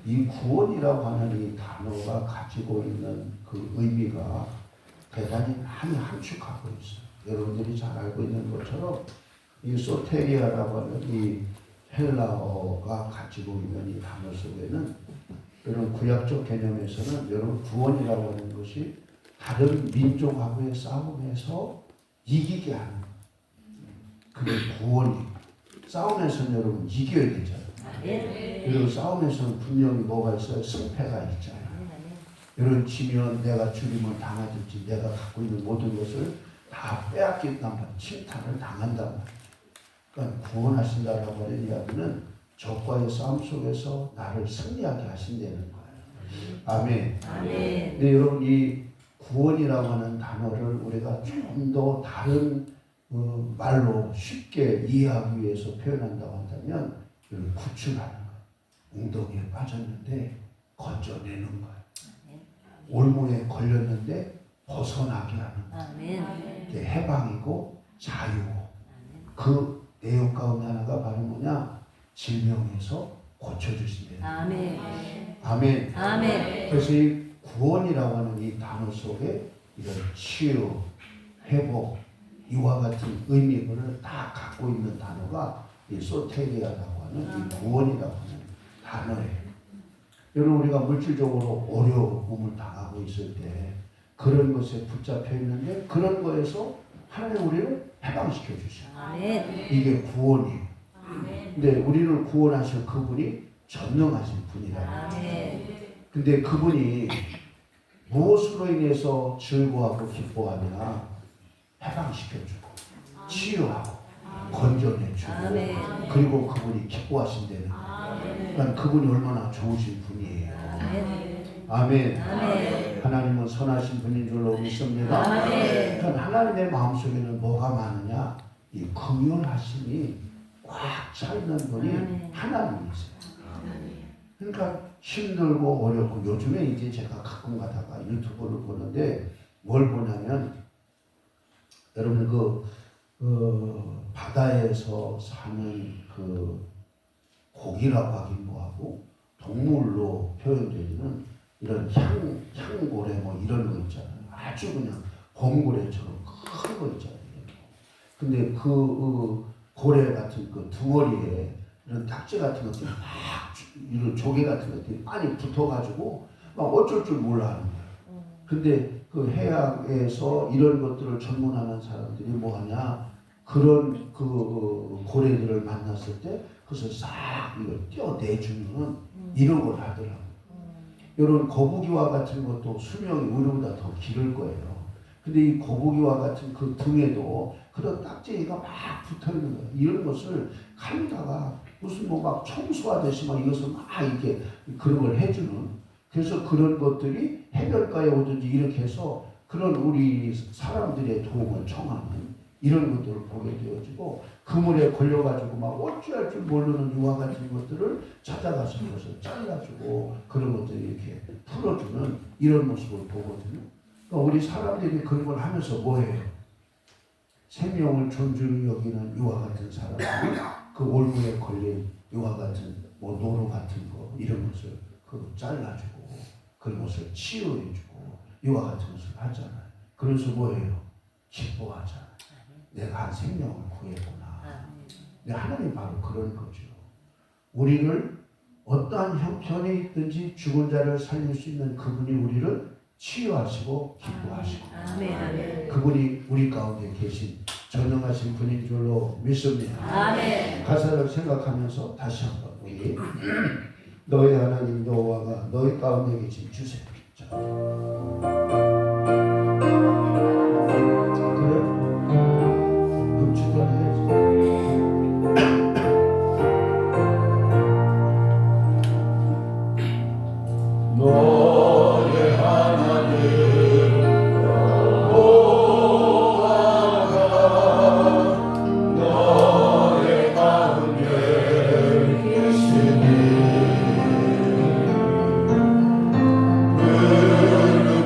이 구원이라고 하는 이 단어가 가지고 있는 그 의미가 대단히 많이 함축하고 있어요. 여러분들이 잘 알고 있는 것처럼 이 소테리아라고 하는 이 헬라어가 가지고 있는 이 단어 속에는 이런 구약적 개념에서는 여러분 구원이라고 하는 것이 다른 민족하고의 싸움에서 이기게 하는 그게 구원이에요. 싸움에서는 여러분 이겨야 되잖아요. 그리고 싸움에서는 분명히 뭐가 있어요? 승패가 있잖아요. 여러분 지면 내가 죽임을 당하든지 내가 갖고 있는 모든 것을 다 빼앗긴단 말이에요. 침탈을 당한단 말이에요. 그러니까 구원하신다라고 하는 이야기는 적과의 싸움 속에서 나를 승리하게 하신다는 거예요. 아멘. 아멘. 근데 여러분 이 구원이라고 하는 단어를 우리가 좀 더 다른 말로 쉽게 이해하기 위해서 표현한다고 한다면 구출하는 거예요. 웅덩이에 빠졌는데 건져내는 거예요. 올무에 걸렸는데 벗어나게 하는 거예요. 이게 해방이고 자유고 그 내용 가운데 하나가 바로 뭐냐? 질병에서 고쳐주신다는 아멘. 아멘. 아멘. 그래서 이 구원이라고 하는 이 단어 속에 이런 치유, 회복, 이와 같은 의미를 다 갖고 있는 단어가 이 소테리아라고 하는 이 구원이라고 하는 단어예요. 여러분 우리가 물질적으로 어려움을 당하고 있을 때 그런 것에 붙잡혀 있는데 그런 거에서 하나님 우리를 해방시켜 주셔요. 아멘. 이게 구원이에요. 근데 우리를 구원하신 그분이 전능하신 분이라는 거예요. 아멘. 근데 그분이 무엇으로 인해서 즐거워하고 기뻐하냐? 해방시켜주고 치유하고 건져내주고 아멘. 그리고 그분이 기뻐하신다는 거예요. 그러니까 그분이 얼마나 좋으신 분이에요. 아멘. 아멘. 하나님은 선하신 분인 줄로 믿습니다. 아멘. 그러니까 하나님의 마음속에는 뭐가 많으냐? 이 긍휼하심이 꽉 차 있는 분이 아멘. 하나님이세요. 그러니까 힘들고 어렵고 요즘에 이제 제가 가끔 가다가 유튜브를 보는데 뭘 보냐면 여러분 바다에서 사는 그 고기라고 하긴 뭐하고 동물로 표현되는 이런 향고래 뭐 이런 거 있잖아요. 아주 그냥 범고래처럼 큰 거 있잖아요. 근데 그 고래 같은 그 덩어리에 이런 딱지 같은 것들이 막 이런 조개 같은 것들이 많이 붙어가지고 막 어쩔 줄 몰라 하는 거예요. 근데 그 해양에서 이런 것들을 전문하는 사람들이 뭐 하냐? 그런 그 고래들을 만났을 때 그것을 싹 이걸 떼어내주는 이런 걸 하더라고요. 이런 거북이와 같은 것도 수명이 우리보다 더 길을 거예요. 근데 이 거북이와 같은 그 등에도 그런 딱지가 막 붙어 있는 거예요. 이런 것을 칼다가 무슨 뭐 막 청소하듯이 막 이것을 막 이렇게 그런 걸 해주는. 그래서 그런 것들이 해변가에 오든지 이렇게 해서 그런 우리 사람들의 도움을 청하는 이런 것들을 보게 되어지고 그물에 걸려가지고 막 어찌할 줄 모르는 이와 같은 것들을 찾아가서 그것을 잘라주고 그런 것들을 이렇게 풀어주는 이런 모습을 보거든요. 그러니까 우리 사람들이 그런 걸 하면서 뭐예요? 생명을 존중히 여기는 이와 같은 사람들이 그 올무에 걸린 이와 같은 뭐 노루 같은 거 이런 것을 잘라주고 그런 것을 치유해주고 이와 같은 것을 하잖아요. 그래서 뭐예요? 기뻐하잖아요. 내가 한 생명을 구했구나. 근데 하나님 바로 그런 거죠. 우리를 어떠한 형편에 있든지 죽은 자를 살릴 수 있는 그분이 우리를 치유하시고 기뻐하시고 아멘. 그분이 우리 가운데 계신 전능하신 분인 줄로 믿습니다. 아멘. 가사를 생각하면서 다시 한번 우리 너희 하나님 여호와가 너희 가운데 계신 주세요. 자. 그래? 그럼 주변에 너희 하나님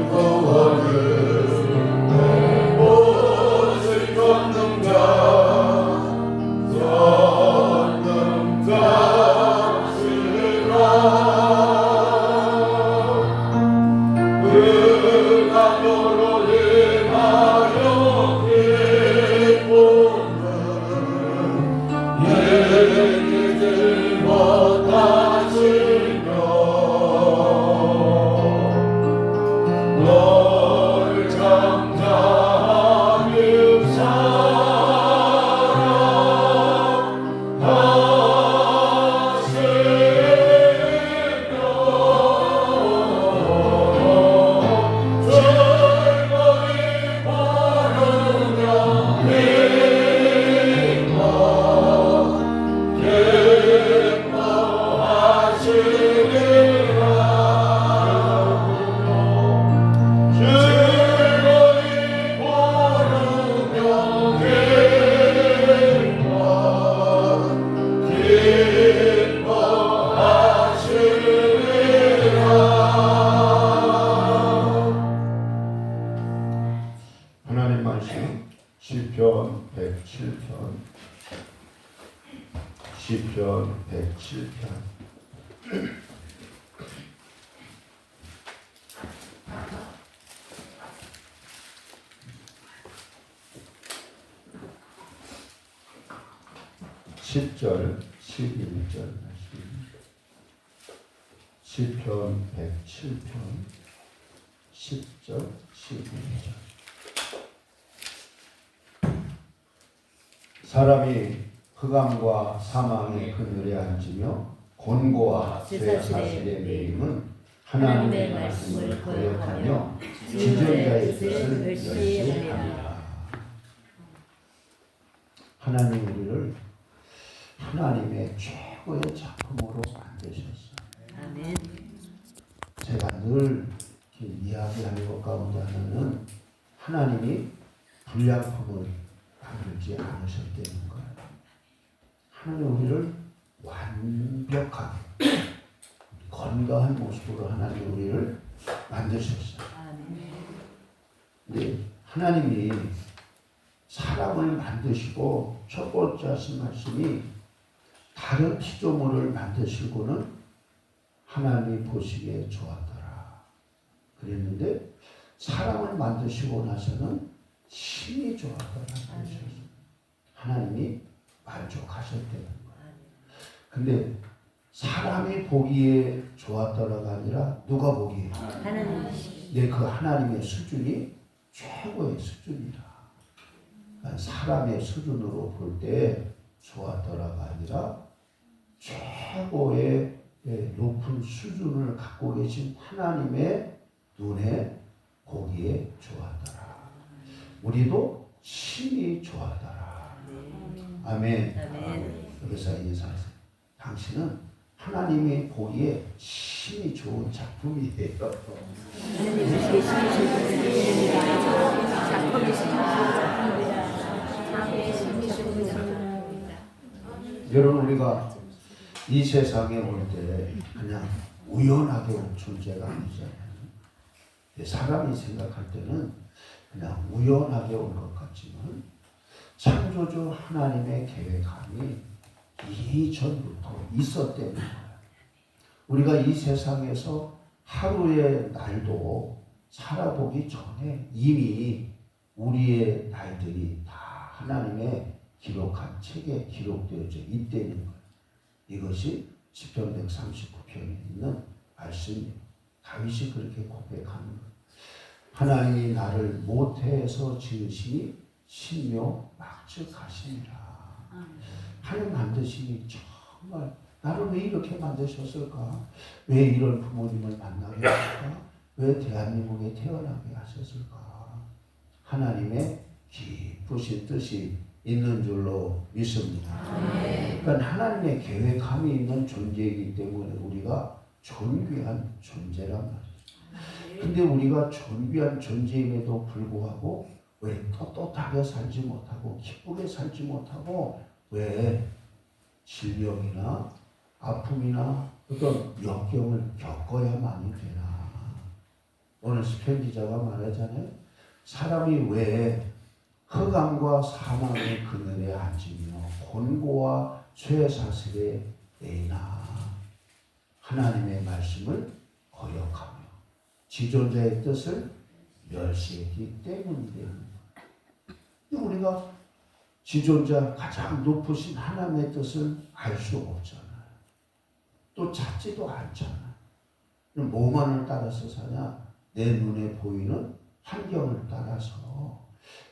그 10절, 11절 말씀. 시편 107편 10절, 11절. 사람이 흑암과 사망의 그늘에 앉으며 곤고와 쇠 사슬에 매임은 하나님의 말씀을 거역하며 지존자의 뜻을 멸시합니다. 하나님 우리를 하나님의 최고의 작품으로 만드셨어요. 아멘. 제가 늘 이렇게 이야기하는 것 가운데 하나는 하나님이 불량품을 만들지 않으셨다는 거예요. 하나님 우리를 완벽하게 건강한 모습으로 하나님 우리를 만드셨어요. 아멘. 근데 하나님이 사람을 만드시고 첫 번째 하신 말씀이 다른 피조물을 만드시고는 하나님이 보시기에 좋았더라 그랬는데 사람을 만드시고 나서는 심히 좋았더라 그러셨어요. 하나님이 만족하셨다는 거예요. 근데 사람이 보기에 좋았더라가 아니라 누가 보기에 하나님. 그 하나님의 수준이 최고의 수준이다. 그러니까 사람의 수준으로 볼 때 좋았더라가 아니라 최고의 높은 수준을 갖고 계신 하나님의 눈에 보기에 좋았더라. 우리도 심히 좋았더라. 아멘. 아멘. 여기서 인사하세요. 당신은 하나님의 보기에 심히 좋은 작품이에요. 하나님 보시기에 심히 좋은 작품이십니다. 여러분 우리가 이 세상에 올 때 그냥 우연하게 온 존재가 아니잖아요. 사람이 생각할 때는 그냥 우연하게 온 것 같지만 창조주 하나님의 계획함이 이전부터 있었다는 거예요. 우리가 이 세상에서 하루의 날도 살아보기 전에 이미 우리의 날들이 다 하나님의 기록한 책에 기록되어져 있다는 거예요. 이것이 시편 139편에 있는 말씀이에요. 다윗이 그렇게 고백하는 거예요. 하나님이 나를 모태에서 지으시니 신묘 막측하시니라. 하나님 만드시니 정말 나를 왜 이렇게 만드셨을까? 왜 이런 부모님을 만나게 하실까? 왜 대한민국에 태어나게 하셨을까? 하나님의 깊으신 뜻이 있는 줄로 믿습니다. 그러니까 하나님의 계획함이 있는 존재이기 때문에 우리가 존귀한 존재란 말이죠. 근데 우리가 존귀한 존재임에도 불구하고 왜 떳떳하게 살지 못하고 기쁘게 살지 못하고 왜 질병이나 아픔이나 어떤 역경을 겪어야만이 되나? 오늘 시편 기자가 말하잖아요. 사람이 왜 흑암과 사망의 그늘에 앉으며 곤고와 쇠사슬에 매이나 하나님의 말씀을 거역하며 지존자의 뜻을 멸시했기 때문이다. 우리가 지존자 가장 높으신 하나님의 뜻을 알 수 없잖아요. 또 찾지도 않잖아요. 뭐만을 따라서 사냐? 내 눈에 보이는 환경을 따라서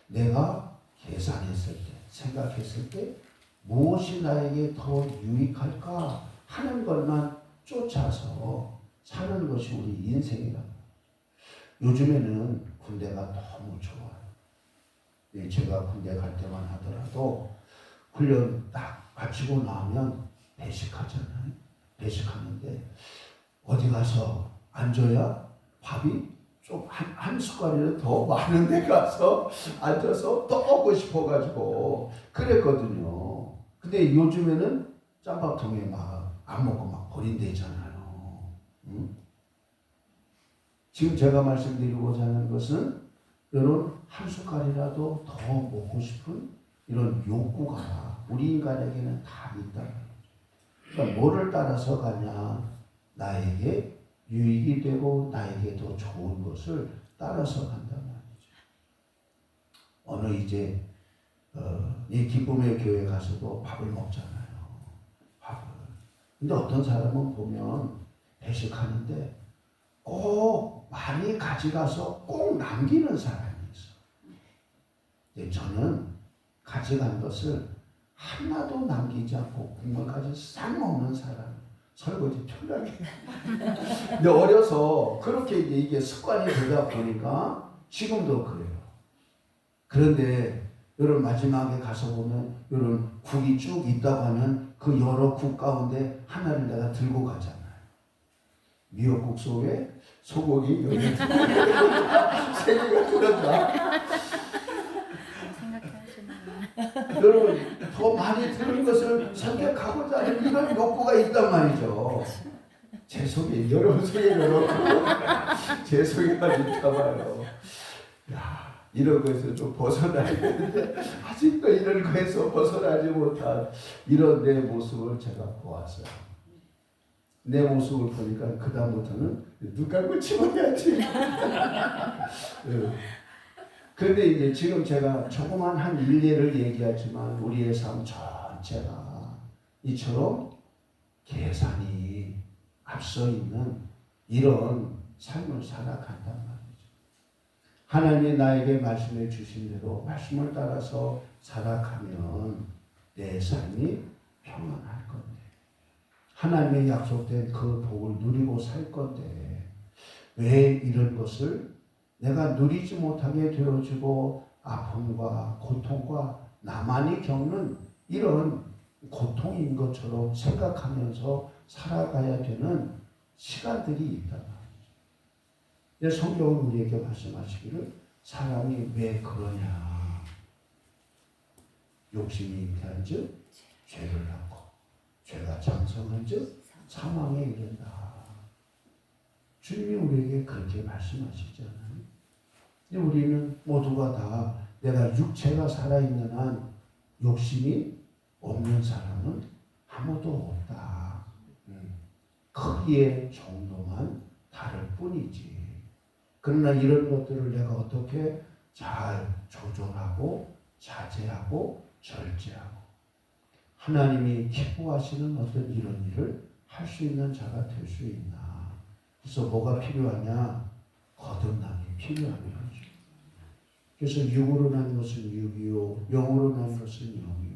내가 계산했을 때, 생각했을 때 무엇이 나에게 더 유익할까 하는 것만 쫓아서 사는 것이 우리 인생이란 말이에요. 요즘에는 군대가 너무 좋아요. 제가 군대 갈 때만 하더라도 훈련 딱 마치고 나면 배식하잖아요. 배식하는데 어디 가서 앉아야 밥이 좀 한 숟갈이라도 더 많은 데 가서 앉아서 또 먹고 싶어가지고 그랬거든요. 근데 요즘에는 짬밥통에 막 안 먹고 막 버린대잖아요. 응? 지금 제가 말씀드리고자 하는 것은 이런 한 숟갈이라도 더 먹고 싶은 이런 욕구가 우리 인간에게는 다 있다. 그러니까 뭐를 따라서 가냐? 나에게 유익이 되고 나에게 더 좋은 것을 따라서 간단 말이죠. 어느 이제 이 기쁨의 교회 가서도 밥을 먹잖아요. 근데 어떤 사람은 보면 회식하는데 꼭 많이 가져가서 꼭 남기는 사람이 있어. 근데 저는 가져간 것을 하나도 남기지 않고 국물까지 싹 먹는 사람. 설거지 편하게. 근데 어려서 그렇게 이게 습관이 되다 보니까 지금도 그래요. 그런데 여러분 마지막에 가서 보면 여러분 국이 쭉 있다고 하면 그 여러 국 가운데 하나를 내가 들고 가잖아요. 미역국 속에 소고기 여기 세 개가 들었다. 여러분 더 많이 들은 것을 선택하고자 하는 이런 욕구가 있단 말이죠. 제 속에 여러분 속에 여러분 제 속에만 있다 봐요. 야, 이런 거에서 좀 벗어나야 되는데 아직도 이런 거에서 벗어나지 못한 이런 내 모습을 제가 보았어요. 내 모습을 보니까 그 다음부터는 눈 감고 치워야지. 그런데 이제 지금 제가 조그만 한 일례를 얘기하지만 우리의 삶 전체가 이처럼 계산이 앞서 있는 이런 삶을 살아간단 말이죠. 하나님이 나에게 말씀해 주신 대로 말씀을 따라서 살아가면 내 삶이 평안할 건데 하나님의 약속된 그 복을 누리고 살 건데 왜 이런 것을 내가 누리지 못하게 되어지고 아픔과 고통과 나만이 겪는 이런 고통인 것처럼 생각하면서 살아가야 되는 시간들이 있단 말이죠. 성경은 우리에게 말씀하시기를 사람이 왜 그러냐. 욕심이 잉태한즉 죄를 낳고 죄가 장성한즉 사망에 이른다. 주님이 우리에게 그렇게 말씀하시잖아요. 근데 우리는 모두가 다 내가 육체가 살아있는 한 욕심이 없는 사람은 아무도 없다. 크기의 정도만 다를 뿐이지. 그러나 이런 것들을 내가 어떻게 잘 조절하고 자제하고 절제하고 하나님이 기뻐하시는 어떤 이런 일을 할 수 있는 자가 될 수 있나. 그래서 뭐가 필요하냐? 거듭남이 필요한 거죠. 그래서 육으로 난 것은 육이요 영으로 난 것은 영이요.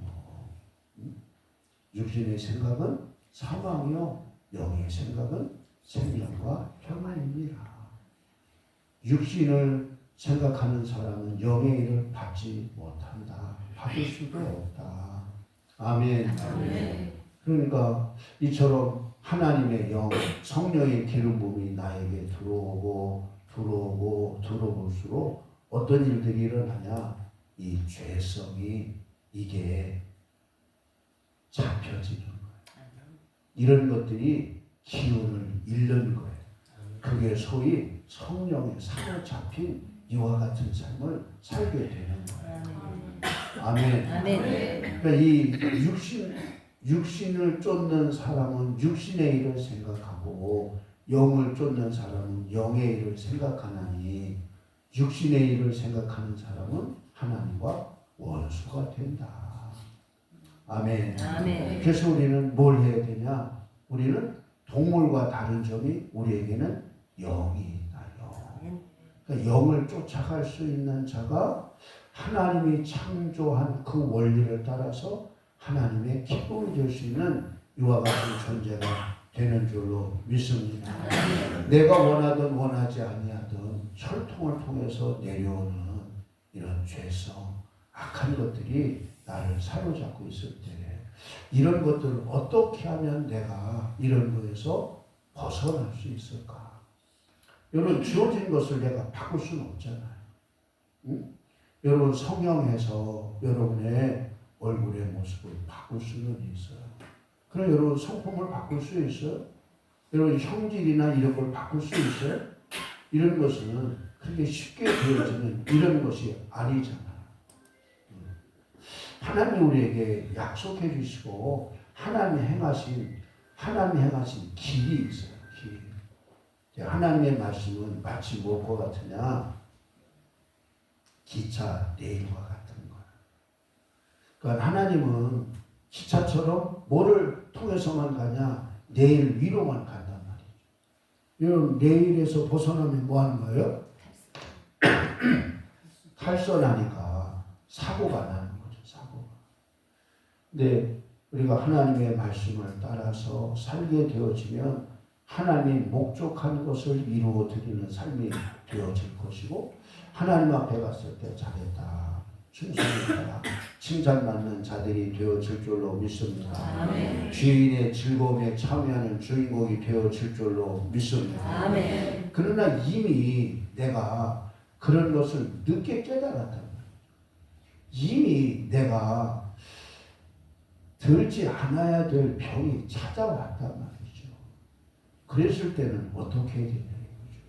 육신의 생각은 사망이요 영의 생각은 생명과 평안입니다. 육신을 생각하는 사람은 영의 일을 받지 못한다. 받을 수도 없다. 아멘. 아멘. 그러니까 이처럼 하나님의 영, 성령의 기름 부음이 나에게 들어올수록 어떤 일들이 일어나냐? 이 죄성이 이게 잡혀지는 거예요. 이런 것들이 기운을 잃는 거예요. 그게 소위 성령에 사로잡힌 이와 같은 삶을 살게 되는 거예요. 아멘. 아멘. 그러니까 이 육신을 쫓는 사람은 육신의 일을 생각하고 영을 쫓는 사람은 영의 일을 생각하나니 육신의 일을 생각하는 사람은 하나님과 원수가 된다. 아멘. 아멘. 그래서 우리는 뭘 해야 되냐? 우리는 동물과 다른 점이 우리에게는 영이 있다. 영. 그러니까 영을 쫓아갈 수 있는 자가 하나님이 창조한 그 원리를 따라서 하나님의 기쁨이 될 수 있는 이와 같은 존재가 되는 줄로 믿습니다. 내가 원하든 원하지 아니하든 혈통을 통해서 내려오는 이런 죄성, 악한 것들이 나를 사로잡고 있을 때 이런 것들을 어떻게 하면 내가 이런 거에서 벗어날 수 있을까? 여러분 주어진 것을 내가 바꿀 수는 없잖아요. 응? 여러분 성형해서 여러분의 얼굴의 모습을 바꿀 수는 있어요. 그럼 여러분 성품을 바꿀 수 있어요? 여러분 형질이나 이런 걸 바꿀 수 있어요? 이런 것은 그렇게 쉽게 되어지는 이런 것이 아니잖아요. 하나님이 우리에게 약속해 주시고 하나님이 행하신 길이 있어요. 길. 하나님의 말씀은 마치 무엇과 같으냐? 기차 레일과 같은 거예요. 그러니까 하나님은 기차처럼 뭐를 통해서만 가냐? 내일 위로만 간단 말이죠. 여러분 내일에서 벗어나면 뭐 하는 거예요? 탈선하니까 사고가 나는 거죠. 사고가. 근데 우리가 하나님의 말씀을 따라서 살게 되어지면 하나님 목적한 것을 이루어 드리는 삶이 되어질 것이고 하나님 앞에 갔을 때 잘했다, 충성했다, 칭찬받는 자들이 되어질 줄로 믿습니다. 아멘. 주인의 즐거움에 참여하는 주인공이 되어질 줄로 믿습니다. 아멘. 그러나 이미 내가 그런 것을 늦게 깨달았단 말이에요. 이미 내가 들지 않아야 될 병이 찾아왔단 말이죠. 그랬을 때는 어떻게 해야 되냐 이거죠.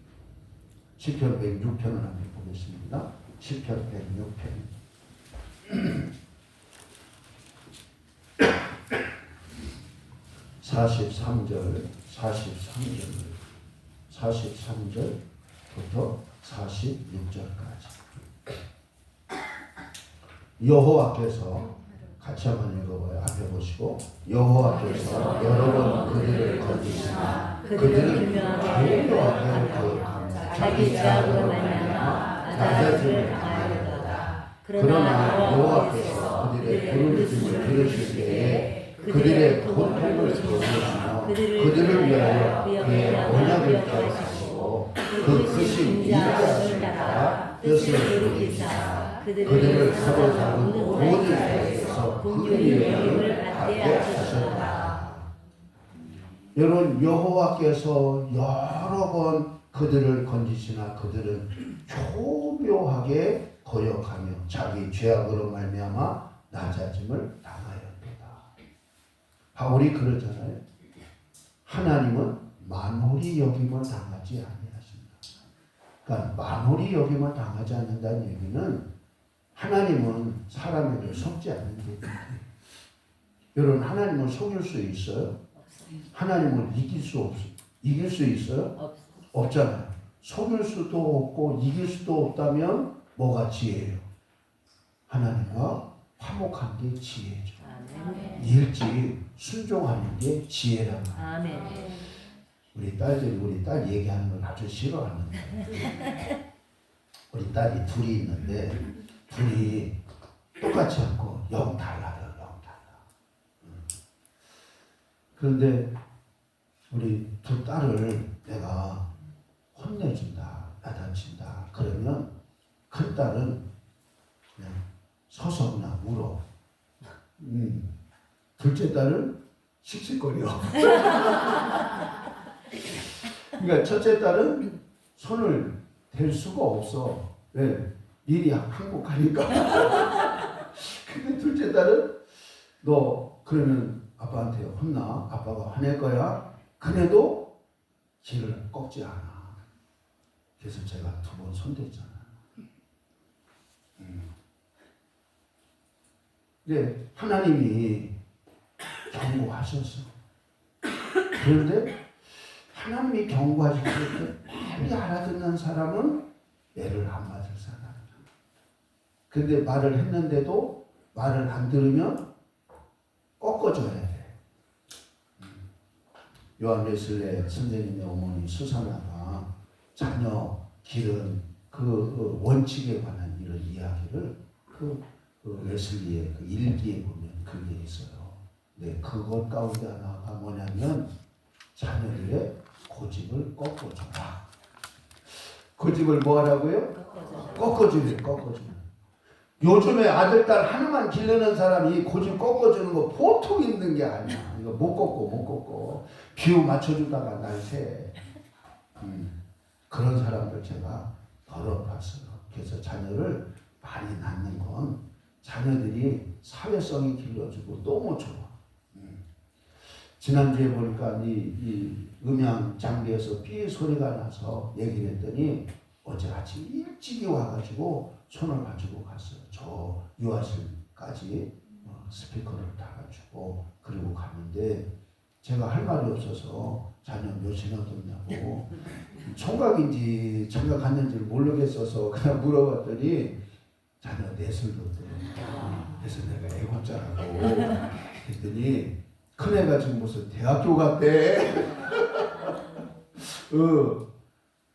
시편 106편을 한번 보겠습니다. 시편 106편 43절부터 46절까지 여호와께서 같이 한번 읽어봐요. 앞에 보시고 여호와께서 여러 번 그들을 건지시나 그들은 교묘하게 거역하며 자기 죄악으로 말미암아 낮아짐을 당하였도다. 그러나 여호와께서 그들의 부르짖음을 들으실 때에 그들의 고통을 들으시며 그들을 위하여 그의 언약을 기억하시고 그 크신 인자하심을 따라 뜻을 돌이키사 그들을 사로잡은 모든 자에게서 긍휼히 여김을 받게 하셨다. 여러분 여호와께서 여러 번 그들을 건지시나 그들은 교묘하게 거역하며 자기 죄악으로 말미암아 낮아짐을 당하였도다. 바울이 그러잖아요. 하나님은 만홀히 여김을 당하지 아니하신다. 그러니까 만홀히 여김을 당하지 않는다는 얘기는 하나님은 사람에게 속지 않는 게 여러분 하나님을 속일 수 있어요? 하나님을 이길 수 있어요? 없잖아요. 속일 수도 없고 이길 수도 없다면 뭐가 지혜예요? 하나님과 화목한 게 지혜죠. 아멘. 일찍 순종하는 게 지혜란 말이에요. 아멘. 우리 딸 얘기하는 걸 아주 싫어하는데 우리 딸이 둘이 있는데 둘이 똑같지 않고 영 달라요. 영 달라. 그런데 우리 두 딸을 내가 혼내준다, 야단친다. 그러면 큰 딸은 그냥 서서 그냥 울어. 둘째 딸은 씩씩거려. 그러니까 첫째 딸은 손을 댈 수가 없어. 왜? 일이 항복하니까. 근데 둘째 딸은 너 그러면 아빠한테 혼나. 아빠가 화낼 거야. 그래도 길을 꺾지 않아. 그래서 제가 2번 손댔잖아요. 근데 하나님이 경고하셨어. 그런데 하나님이 경고하실 때 빨리 알아듣는 사람은 애를 안 맞을 사람. 근데 말을 했는데도 말을 안 들으면 꺾어줘야 돼. 요한 웨슬레 선생님의 어머니 수사나가 자녀 기른 그 원칙에 관한 이런 이야기를 그 웨슬리의 그 일기에 보면 그게 있어요. 네, 그것 가운데 하나가 뭐냐면 자녀들의 고집을 꺾어줘라. 고집을 뭐 하라고요? 꺾어주래. 요즘에 아들, 딸 하나만 기르는 사람이 고집 꺾어주는 거 보통 있는 게 아니야. 이거 못 꺾고. 비유 맞춰주다가 날 새. 그런 사람들 제가 더럽았어요. 그래서 자녀를 많이 낳는 건 자녀들이 사회성이 길러지고 너무 좋아. 지난주에 보니까 이 음향 장비에서 삐 소리가 나서 얘기를 했더니 어제 아침 일찍이 와가지고 손을 가지고 갔어요. 저 유아실까지 스피커를 달아주고 그리고 갔는데 제가 할 말이 없어서 자녀 몇이나 뒀냐고 총각인지 장가 갔는지 모르겠어서 그냥 물어봤더니 자녀 4을 뒀대요. 그래서 내가 애고자라고 했더니 큰애가 지금 무슨 대학교 갔대.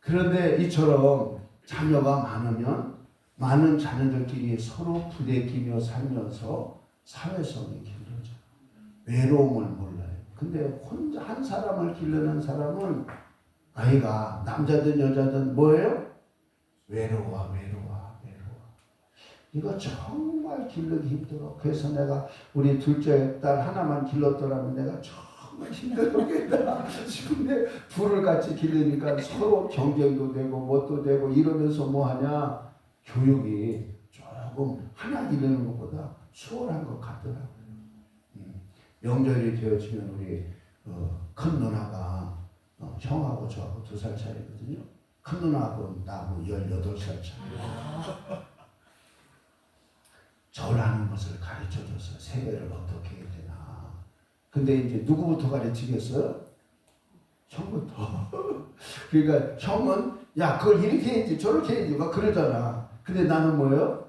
그런데 이처럼 자녀가 많으면 많은 자녀들끼리 서로 부대끼며 살면서 사회성이 길러져. 외로움을 몰라요. 근데 혼자 한 사람을 기르는 사람은 아이가 남자든 여자든 뭐예요? 외로워. 이거 정말 기르기 힘들어. 그래서 내가 우리 둘째 딸 하나만 길렀더라면 내가 정말 힘들었겠다 싶은데 둘을 같이 기르니까 서로 경쟁도 되고 뭣도 되고 이러면서 뭐하냐, 교육이 조금 하나 기르는 것보다 수월한 것 같더라고요. 명절이 되어지면 우리 큰 누나가 형하고 저하고 2살 차이거든요. 큰 누나하고 나하고 18살 차이. 절하는 것을 가르쳐줘서 세배를 어떻게 해야 되나. 근데 이제 누구부터 가르치겠어요? 형부터. 그러니까 형은 야 그걸 이렇게 해야지 저렇게 해야지 막 그러잖아. 근데 나는 뭐예요?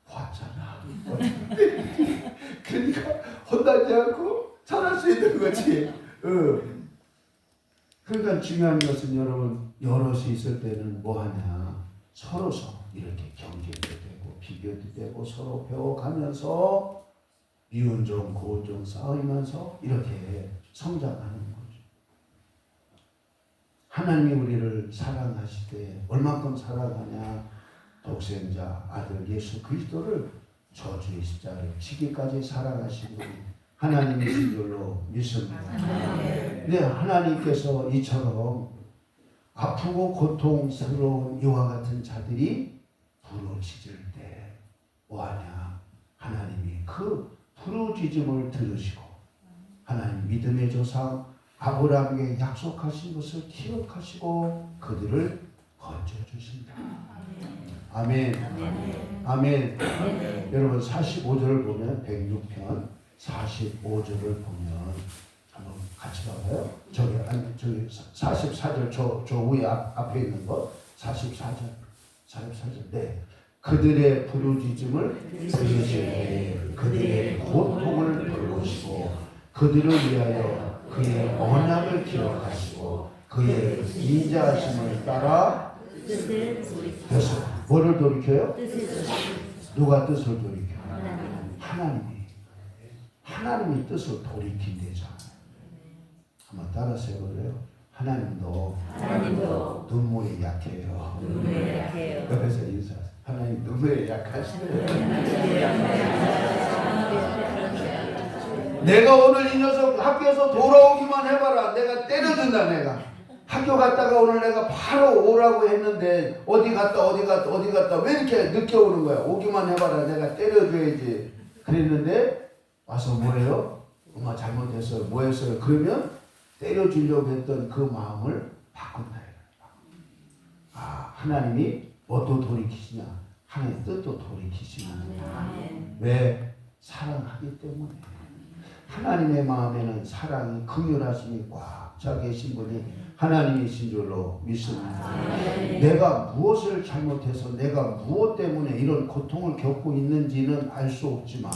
봤잖아. 그러니까 혼나지 않고 잘할 수 있는 거지. 그러니까 중요한 것은 여러분, 여럿이 있을 때는 뭐하냐, 서로서 이렇게 경쟁도 되고 비교도 되고 서로 배워가면서 미운 점 고운 점 쌓으면서 이렇게 성장하는 거죠. 하나님이 우리를 사랑하실 때 얼만큼 사랑하냐, 독생자 아들 예수 그리스도를 저주의 십자가를 지기까지 사랑하신 분이 하나님이신 줄로 믿습니다. 네, 하나님께서 이처럼 아프고 고통스러운 이와 같은 자들이 부르짖을 때 뭐하냐, 하나님이 그 부르짖음을 들으시고 하나님 믿음의 조상 아브라함에게 약속하신 것을 기억하시고 그들을 건져주신다. 아멘. 아멘. 여러분 45절을 보면 106편 45절을 보면 한번 같이 봐봐요. 저기 44절 저 위에 앞에 있는 거 44절. 네. 그들의 부르짖음을 들으시되 그들의 고통을 돌보시고 그들을 위하여 그의 언약을 기억하시고 그의 인자하심을 따라 뜻을 뭐를 돌이켜요? 누가 뜻을 돌이켜? 하나님이 뜻을 돌이킨대잖아요. 한번 따라서 해보래요. 하나님도 눈물이 약해요. 옆에서 인사하세요. 하나님 눈물에 약하시네요. 내가 오늘 이 녀석 학교에서 돌아오기만 해봐라. 내가 때려준다. 내가 학교 갔다가 오늘 내가 바로 오라고 했는데 어디 갔다 왜 이렇게 늦게 오는 거야? 오기만 해봐라. 내가 때려줘야지. 그랬는데 와서 뭐예요? 엄마 잘못했어요. 뭐 했어요? 그러면 때려주려고 했던 그 마음을 바꾼다. 아, 하나님이 뭣도 돌이키시냐? 하나님 뜻도 돌이키시는 거야. 왜? 사랑하기 때문에. 하나님의 마음에는 사랑이, 긍휼하심이 꽉 차 계신 분이 하나님이신 줄로 믿습니다. 내가 무엇을 잘못해서 내가 무엇 때문에 이런 고통을 겪고 있는지는 알 수 없지만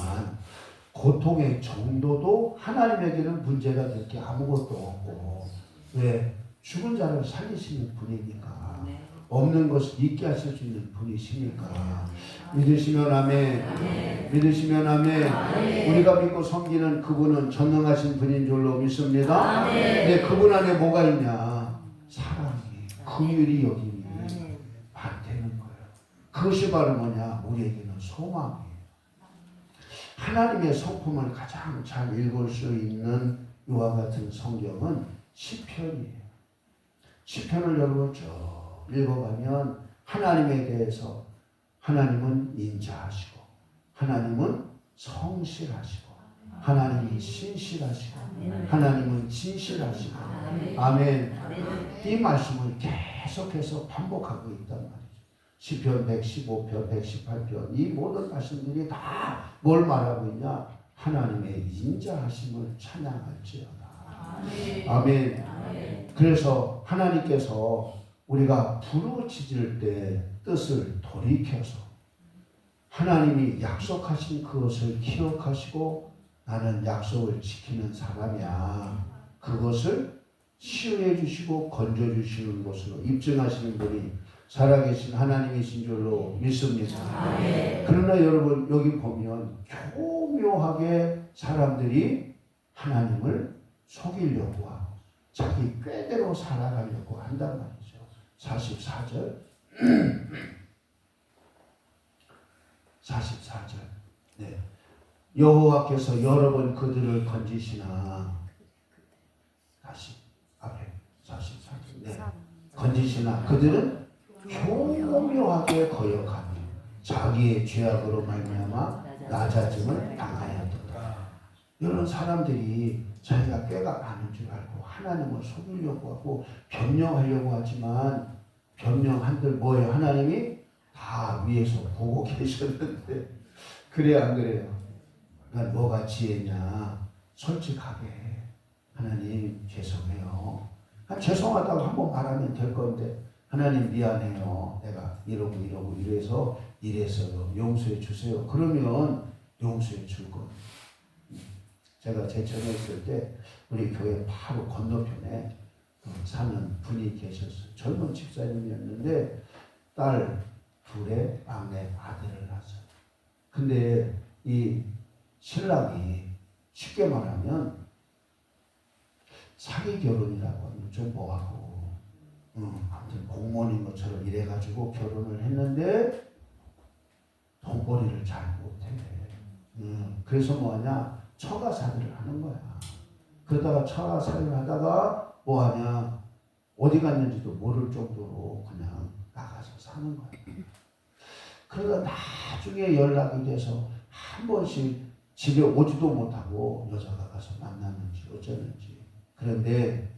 고통의 정도도 하나님에게는 문제가 될 게 아무것도 없고, 왜? 죽은 자를 살리시는 분이니까, 없는 것을 있게 하실 수 있는 분이시니까. 믿으시면 아멘. 믿으시면 아멘. 우리가 믿고 섬기는 그분은 전능하신 분인 줄로 믿습니다. 근데 그분 안에 뭐가 있냐? 사랑이, 긍휼이 여김이 많다는 거예요. 그것이 바로 뭐냐? 우리에게는 소망이에요. 하나님의 성품을 가장 잘 읽을 수 있는 이와 같은 성경은 시편이에요. 시편을 여러분 쭉 읽어가면 하나님에 대해서 하나님은 인자하시고 하나님은 성실하시고 하나님이 신실하시고 하나님은 진실하시고 아멘. 이 말씀을 계속해서 반복하고 있단 말이죠. 시편 115편, 118편 이 모든 말씀들이 다 뭘 말하고 있냐? 하나님의 인자하심을 찬양할지어다. 아멘. 그래서 하나님께서 우리가 부르짖을 때 뜻을 돌이켜서 하나님이 약속하신 그것을 기억하시고 나는 약속을 지키는 사람이야. 그것을 치유해 주시고 건져 주시는 것으로 입증하시는 분이 살아계신 하나님이신 줄로 믿습니다. 그러나 여러분 여기 보면 교묘하게 사람들이 하나님을 속이려고 하고 자기 꾀대로 살아가려고 한단 말이죠. 44절 44절 네. 여호와께서 여러 번 그들을 건지시나 다시 앞에 44절 네. 건지시나 그들은 교묘하게 거역하며 자기의 죄악으로 말미암아 낮아짐을 당하였도다. 이런 사람들이 자기가 꾀가 많은 줄 알고 하나님을 속이려고 하고 변명하려고 하지만 변명한들 뭐예요? 하나님이 다 위에서 보고 계셨는데 그래 안 그래요? 난 뭐가 지혜냐? 솔직하게 하나님 죄송해요. 죄송하다고 한번 말하면 될 건데 하나님 미안해요. 내가 이러고 이래서 용서해 주세요. 그러면 용서해 줄 거예요. 제가 제천에 있을 때 우리 교회 바로 건너편에 사는 분이 계셨어요. 젊은 집사님이었는데 딸 둘에 막내 아들을 낳았어요. 근데 이 신랑이 쉽게 말하면 사기 결혼이라고 하면 좀 뭐하고 아무튼 공무원인 것처럼 이래가지고 결혼을 했는데 돈벌이를 잘 못해. 그래서 뭐하냐 처가살이를 하는 거야. 그러다가 처가살이를 하다가 뭐하냐 어디 갔는지도 모를 정도로 그냥 나가서 사는 거야. 그러다 나중에 연락이 돼서 한 번씩 집에 오지도 못하고 여자가 가서 만나는지 어쩌는지. 그런데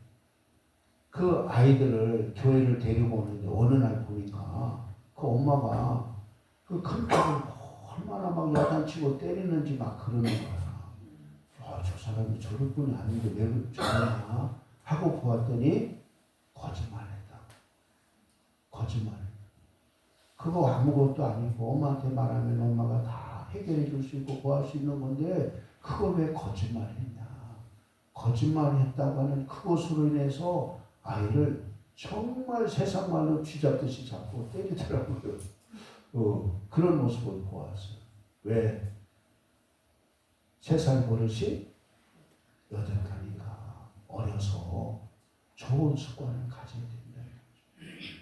그 아이들을 교회를 데리고 오는데 어느 날 보니까 그 엄마가 그 큰 딸을 얼마나 막 야단치고 때리는지 막 그러는 거야. 저 사람이 저럴 뿐이 아닌데 왜 저러냐 하고 보았더니 거짓말했다. 거짓말. 그거 아무것도 아니고 엄마한테 말하면 엄마가 다 해결해 줄 수 있고 구할 수 있는 건데 그걸 왜 거짓말했냐. 거짓말했다고 하는 그것으로 인해서 아이를 정말 세상 말로 쥐잡듯이 잡고 때리더라고요. 그런 모습을 보았어요. 왜? 3살 버릇이 8가니까 어려서 좋은 습관을 가져야 된다.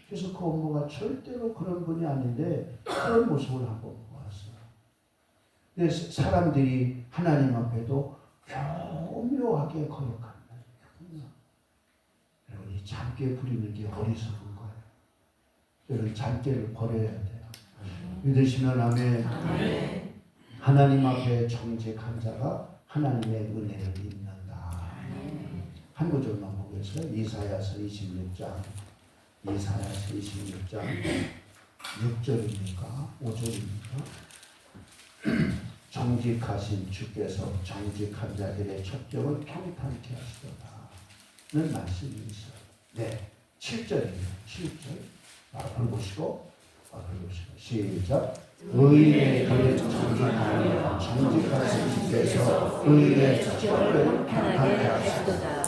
그래서 그 엄마가 절대로 그런 분이 아닌데 그런 모습을 한번 보았어요. 근데 사람들이 하나님 앞에도 교묘하게 거역한다. 여러분 이 잠깨 부리는 게 어리석은 거예요. 여러분 잠깨를 버려야 돼요. 믿으시면 아멘. 하나님 앞에 정직한 자가 하나님의 은혜를 입는다. 한 구절만 보겠어요. 이사야서 26장 6절입니까? 5절입니까? 정직하신 주께서 정직한 자들의 첩경을 평탄케 하시도다는 말씀이 있어요. 네, 7절입니다. 7절. 앞을 보시고 시작. 의인의 길을 정직하며 정직하신 주께서 의인의 첩경을 평탄케 하시도다.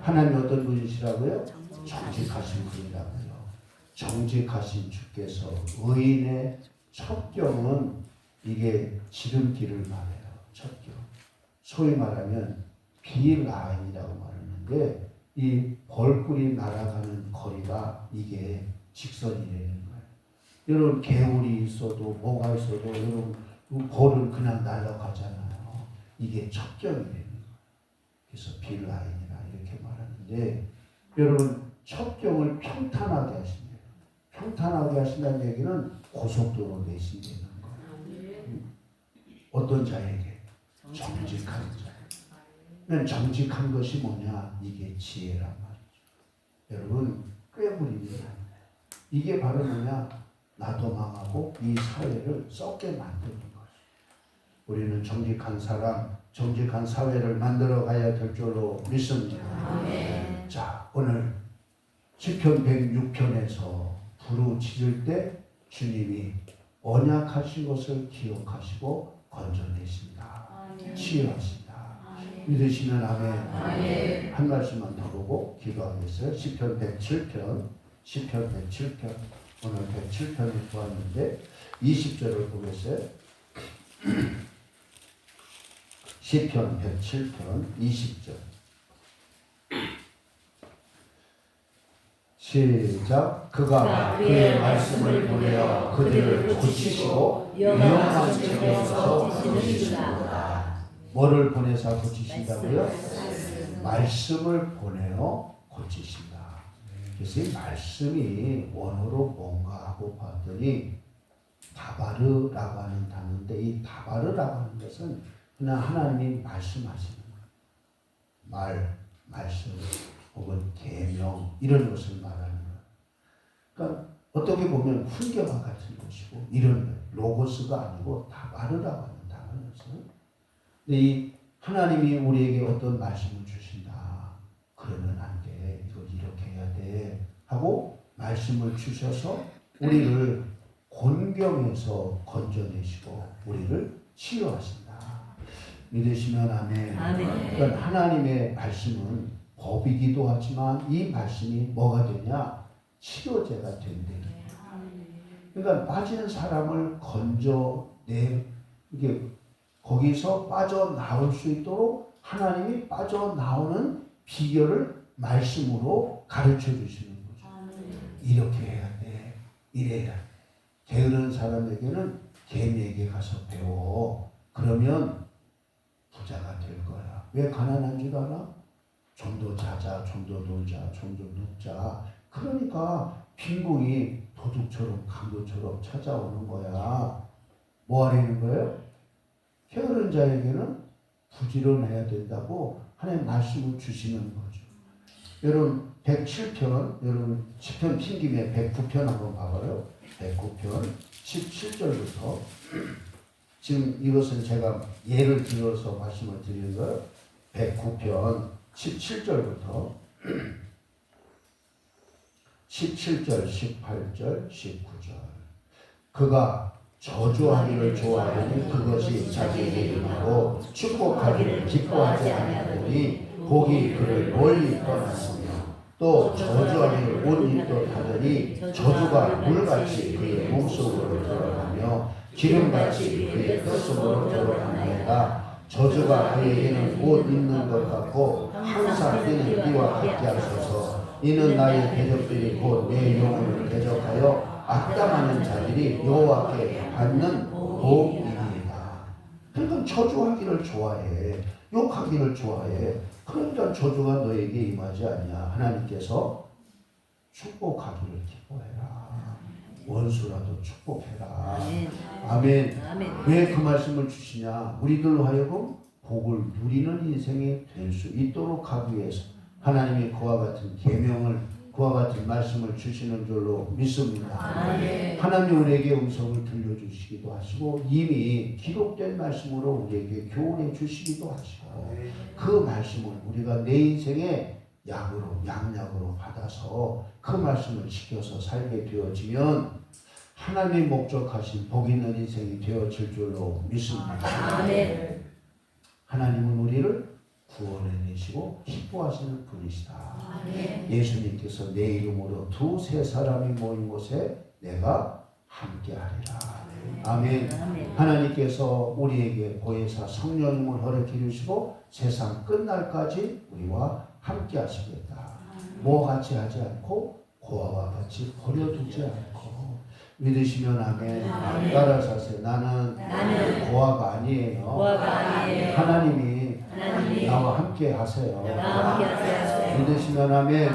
하나님 어떤 분이시라고요? 정직하신 분이라고요. 정직하신 주께서 의인의 첩경은 이게 지름길을 말해요. 첩경. 소위 말하면 비라인이라고 말하는데 이 벌꿀이 날아가는 거리가 이게 직선이라는 거예요. 여러분 개울이 있어도 뭐가 있어도 여러분 벌은 그냥 날아가잖아요. 이게 첩경이라는 거예요. 그래서 비라인이라 이렇게 말하는데 여러분 첩경을 평탄하게 하신대요. 평탄하게 하신다는 얘기는 고속도로 내신다는 거예요. 어떤 자에게? 정직한 자. 정직한 것이 뭐냐? 이게 지혜란 말이죠. 여러분 꾀부리는 아니에요. 이게 바로 뭐냐? 나도 망하고 이 사회를 썩게 만드는 거예요. 우리는 정직한 사람, 정직한 사회를 만들어 가야 될 줄로 믿습니다. 아멘. 자, 오늘 시편 106편에서 부르짖을 때 주님이 언약하신 것을 기억하시고 건져내신다. 치유하신다. 믿으시면 아멘. 아멘. 한 말씀만 더 보고 기도하겠어요. 시편 107편, 시편 107편. 오늘 107편을 보았는데 20절을 보겠어요. 시편 107편 20절. 시작. 그가 그의 말씀을 보내어 그들을 고치시고 위험한 책에서 고치시는도다. 뭐를 보내서 고치신다고요? 말씀을 보내어 고치신다. 그래서 이 말씀이 원어로 뭔가 하고 봤더니 다바르라고 하는 단어인데, 이 다바르라고 하는 것은 그냥 하나님이 말씀하시는 말씀 혹은 계명 이런 것을 말하는 거예요. 그러니까 어떻게 보면 훈계와 같은 것이고, 이런 로고스가 아니고 다바르라고 하는 단어였어요. 근데 이 하나님이 우리에게 어떤 말씀을 주신다. 그러면 안 돼. 이걸 이렇게 해야 돼. 하고 말씀을 주셔서 우리를 곤경에서 건져내시고 우리를 치유하신다. 믿으시면 아멘. 아멘. 그러니까 하나님의 말씀은 법이기도 하지만 이 말씀이 뭐가 되냐? 치료제가 된대. 그러니까 빠진 사람을 건져내, 이게 거기서 빠져나올 수 있도록 하나님이 빠져나오는 비결을 말씀으로 가르쳐 주시는 거죠. 이렇게 해야 돼. 이래야. 게으른 사람에게는 개미에게 가서 배워. 그러면 부자가 될 거야. 왜 가난한 줄 알아? 좀 더 자자, 좀 더 놀자, 좀 더 눕자. 그러니까 빈궁이 도둑처럼 강도처럼 찾아오는 거야. 뭐 하려는 거예요? 게으른 자에게는 부지런해야 된다고 하나님 말씀을 주시는 거죠. 여러분 107편, 여러분 10편 튕김에 109편 한번 봐봐요. 109편 17절부터. 지금 이것은 제가 예를 들어서 말씀을 드리는 거예요. 109편 17절부터 17절, 18절, 19절. 그가 저주하기를 좋아하니 그것이 자기에게 임하고 축복하기를 기뻐하지 아니하더니 복이 그를 멀리 떠났으며, 또 저주하기를 옷 입듯 하더니 저주가 물같이 그의 몸속으로 들어가며 기름같이 그의 뼛속으로 들어가나이다. 저주가 그에게는 옷 입는 것 같고 항상 이는 이와 같게 하소서. 이는 나의 대적들이 곧 내 영혼을 대적하여 악당하는 자들이 여호와께 받는 복이니이다. 그러니까 저주하기를 좋아해. 욕하기를 좋아해. 그러니까 저주가 너에게 임하지 않냐. 하나님께서 축복하기를 기뻐해라. 원수라도 축복해라. 아멘. 왜 그 말씀을 주시냐? 우리들로 하여금 복을 누리는 인생이 될 수 있도록 하기 위해서 하나님이 그와 같은 계명을, 그와 같은 말씀을 주시는 줄로 믿습니다. 하나님이 우리에게 음성을 들려주시기도 하시고 이미 기록된 말씀으로 우리에게 교훈해 주시기도 하시고, 그 말씀을 우리가 내 인생의 약으로, 양약으로 받아서 그 말씀을 지켜서 살게 되어지면 하나님이 목적하신 복 있는 인생이 되어질 줄로 믿습니다. 하나님은 우리를 구원해내시고 기뻐하시는 분이시다. 예수님께서 내 이름으로 두세 사람이 모인 곳에 내가 함께하리라. 아멘. 하나님께서 우리에게 보혜사 성령님을 허락해 주시고 세상 끝날까지 우리와 함께 하시겠다. 뭐 같이 하지 않고 고아와 같이 버려두지 않고. 믿으시면 아멘. 따라서 하세요. 나는 고아가 아니에요. 하나님이 나와 함께 하세요. 믿으시면 아멘.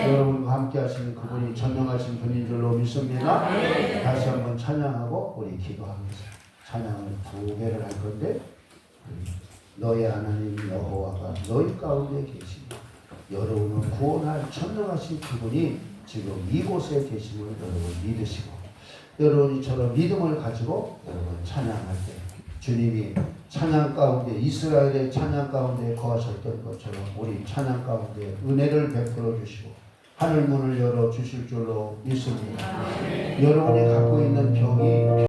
여러분과 함께 하시는 그분이 전능하신 분인 줄로 믿습니다. 다시 한번 찬양하고 우리 기도합니다. 찬양을 두 개를 할 건데, 너의 하나님 여호와가 너희 가운데 계시니 여러분을 구원할 전능하신 그분이 지금 이곳에 계심을 여러분 믿으시고, 여러분이처럼 믿음을 가지고 여러분 찬양할 때 주님이 찬양 가운데, 이스라엘의 찬양 가운데 거하셨던 것처럼 우리 찬양 가운데 은혜를 베풀어 주시고 하늘 문을 열어 주실 줄로 믿습니다. 여러분이 갖고 있는 병이